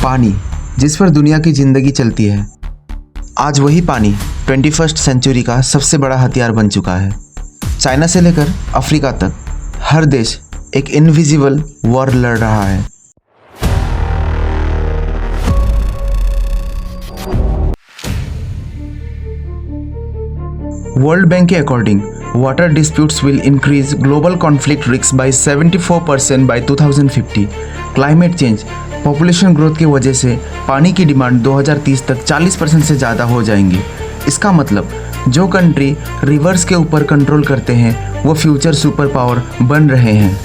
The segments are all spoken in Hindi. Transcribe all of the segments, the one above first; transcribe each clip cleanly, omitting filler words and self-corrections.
पानी, जिस पर दुनिया की जिंदगी चलती है, आज वही पानी 21st सेंचुरी का सबसे बड़ा हथियार बन चुका है। चाइना से लेकर अफ्रीका तक हर देश एक इनविजिबल वॉर लड़ रहा है। वर्ल्ड बैंक के according water disputes will increase global conflict risk by 74% by 2050। Climate change, population growth की वजह से पानी की डिमांड 2030 तक 40% से ज़्यादा हो जाएंगी। इसका मतलब जो कंट्री रिवर्स के ऊपर कंट्रोल करते हैं वो फ्यूचर सुपर पावर बन रहे हैं।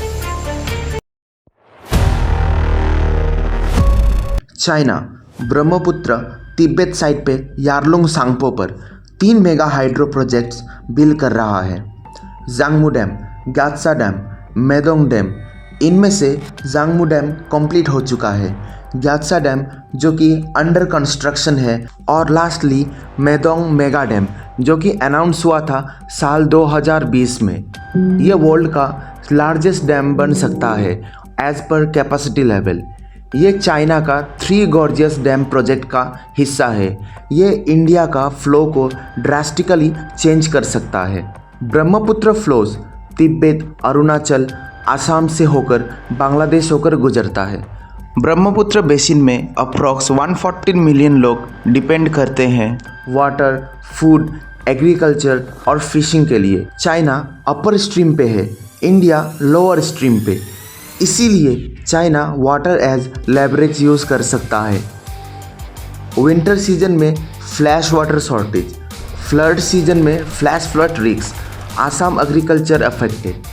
चाइना ब्रह्मपुत्र तिब्बत साइड पे यारलुंग सांगपो पर 3 मेगा हाइड्रो प्रोजेक्ट्स बिल्ड कर रहा है। जांगमू डैम, ग्यात्सा डैम, मेडोंग डैम, इनमें से जांगमू डैम कंप्लीट हो चुका है, ग्यात्सा डैम जो कि अंडर कंस्ट्रक्शन है, और लास्टली मेडोंग मेगा डैम जो कि अनाउंस हुआ था साल 2020 में। ये वर्ल्ड का लार्जेस्ट डैम बन सकता है एज पर कैपेसिटी लेवल। ये चाइना का 3 गॉर्जियस डैम प्रोजेक्ट का हिस्सा है। ये इंडिया का फ्लो को ड्रास्टिकली चेंज कर सकता है। ब्रह्मपुत्र फ्लोज तिब्बत, अरुणाचल, आसाम से होकर बांग्लादेश होकर गुजरता है। ब्रह्मपुत्र बेसिन में अप्रॉक्स 114 मिलियन लोग डिपेंड करते हैं वाटर, फूड, एग्रीकल्चर और फिशिंग के लिए। चाइना अपर स्ट्रीम पे है, इंडिया लोअर स्ट्रीम पे, इसीलिए China water as leverage use कर सकता है। विंटर सीजन में flash water shortage, flood season में flash flood risk, Assam agriculture affected.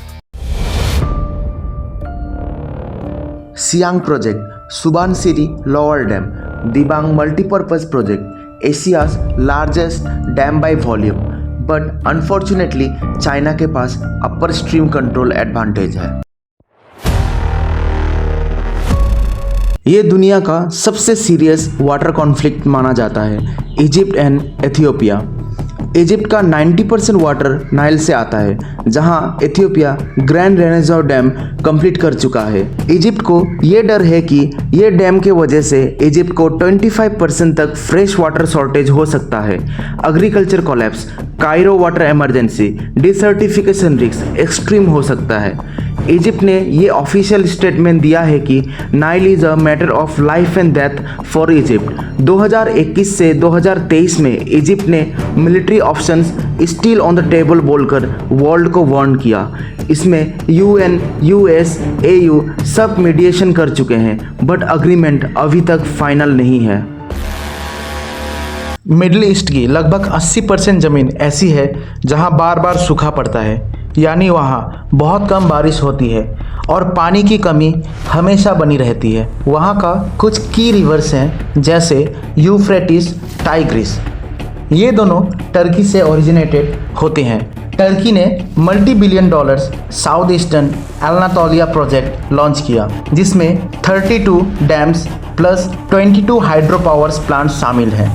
Siang project, Subansiri lower dam, Dibang multipurpose project, Asia's largest dam by volume, but unfortunately China के पास अपर स्ट्रीम कंट्रोल एडवांटेज है। ये दुनिया का सबसे सीरियस वाटर कॉन्फ्लिक्ट माना जाता है, इजिप्ट एंड एथियोपिया। इजिप्ट का 90% वाटर नाइल से आता है, जहां एथियोपिया ग्रैंड रेनेसाउ डैम कंप्लीट कर चुका है। इजिप्ट को ये डर है कि ये डैम के वजह से इजिप्ट को 25% तक फ्रेश वाटर शॉर्टेज हो सकता है। Agriculture collapse, Cairo water emergency, desertification risk extreme हो सकता है। इजिप्ट ने ये ऑफिशियल स्टेटमेंट दिया है कि Nile is a matter of life and death for Egypt. 2021 से 2023 में इजिप्ट ने military options steel on the table बोलकर वर्ल्ड को वार्न किया। इसमें यूएन, यूएस, एयू सब मीडिएशन कर चुके हैं, बट अग्रीमेंट अभी तक फाइनल नहीं है। मिडिल ईस्ट की लगभग 80% ज़मीन ऐसी है जहां बार बार सूखा पड़ता है, यानी वहाँ बहुत कम बारिश होती है और पानी की कमी हमेशा बनी रहती है। वहाँ का कुछ की रिवर्स हैं जैसे यूफ्रेटिस, टाइग्रिस। ये दोनों टर्की से ओरिजिनेटेड होते हैं। टर्की ने $multi-billion south eastern Anatolia project launch किया, जिसमें 32 dams plus 22 hydro powers plant शामिल हैं।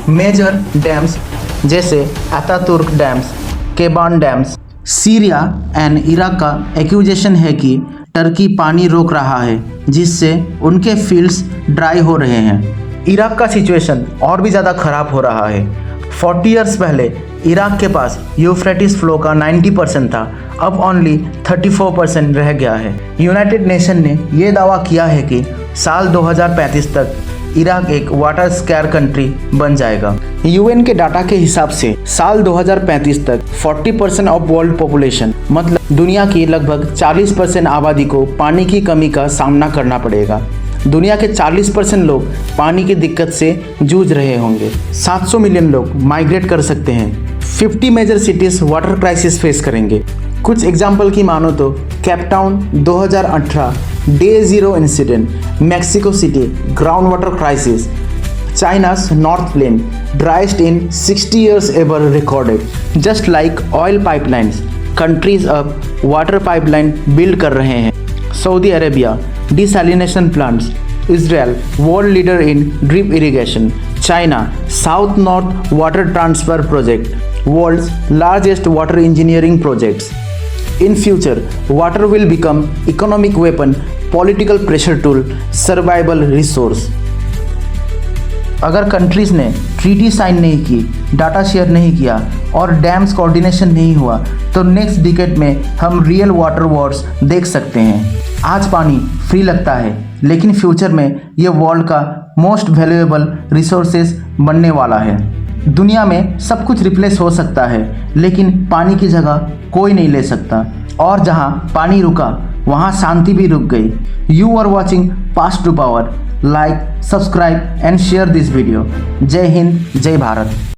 मेजर डैम्स जैसे Ataturk dams, Keban dams. Syria and Iraq का एक्यूजेशन है कि टर्की पानी रोक रहा है, जिससे उनके फील्ड्स ड्राई हो रहे हैं। इराक का सिचुएशन और भी ज़्यादा ख़राब हो रहा है। 40 इयर्स पहले इराक के पास यूफ्रेटिस फ्लो का 90% था, अब ओनली 34% रह गया है। यूनाइटेड नेशन ने यह दावा किया है कि साल 2035 तक इराक एक वाटर स्कैर कंट्री बन जाएगा। यूएन के डाटा के हिसाब से साल 2035 तक 40% ऑफ वर्ल्ड पॉपुलेशन, मतलब दुनिया की लगभग 40% आबादी को पानी की कमी का सामना करना पड़ेगा। दुनिया के 40% लोग पानी की दिक्कत से जूझ रहे होंगे। 700 मिलियन लोग माइग्रेट कर सकते हैं। 50 major cities water crisis face करेंगे। कुछ एग्जाम्पल की मानो तो Cape Town 2018 day 0 incident, Mexico City ground water crisis, China's North Plain driest in 60 years ever recorded. Just like oil pipelines, countries अब वाटर पाइपलाइन बिल्ड कर रहे हैं। Saudi Arabia desalination plants, Israel world leader in drip irrigation, China South North Water Transfer Project, world's largest water engineering projects. In future, water will become economic weapon, political pressure tool, survival resource. अगर कंट्रीज़ ने ट्रीटी साइन नहीं की, डाटा शेयर नहीं किया और डैम्स कोऑर्डिनेशन नहीं हुआ तो नेक्स्ट डिकेड में हम रियल वाटर वॉर्स देख सकते हैं। आज पानी फ्री लगता है, लेकिन फ्यूचर में ये वर्ल्ड का मोस्ट वैल्यूएबल रिसोर्सेज बनने वाला है। दुनिया में सब कुछ रिप्लेस हो सकता है, लेकिन पानी की जगह कोई नहीं ले सकता। और जहाँ पानी रुका वहाँ शांति भी रुक गई। You are watching past to power. Like, subscribe and share this video. जय हिंद, जय भारत।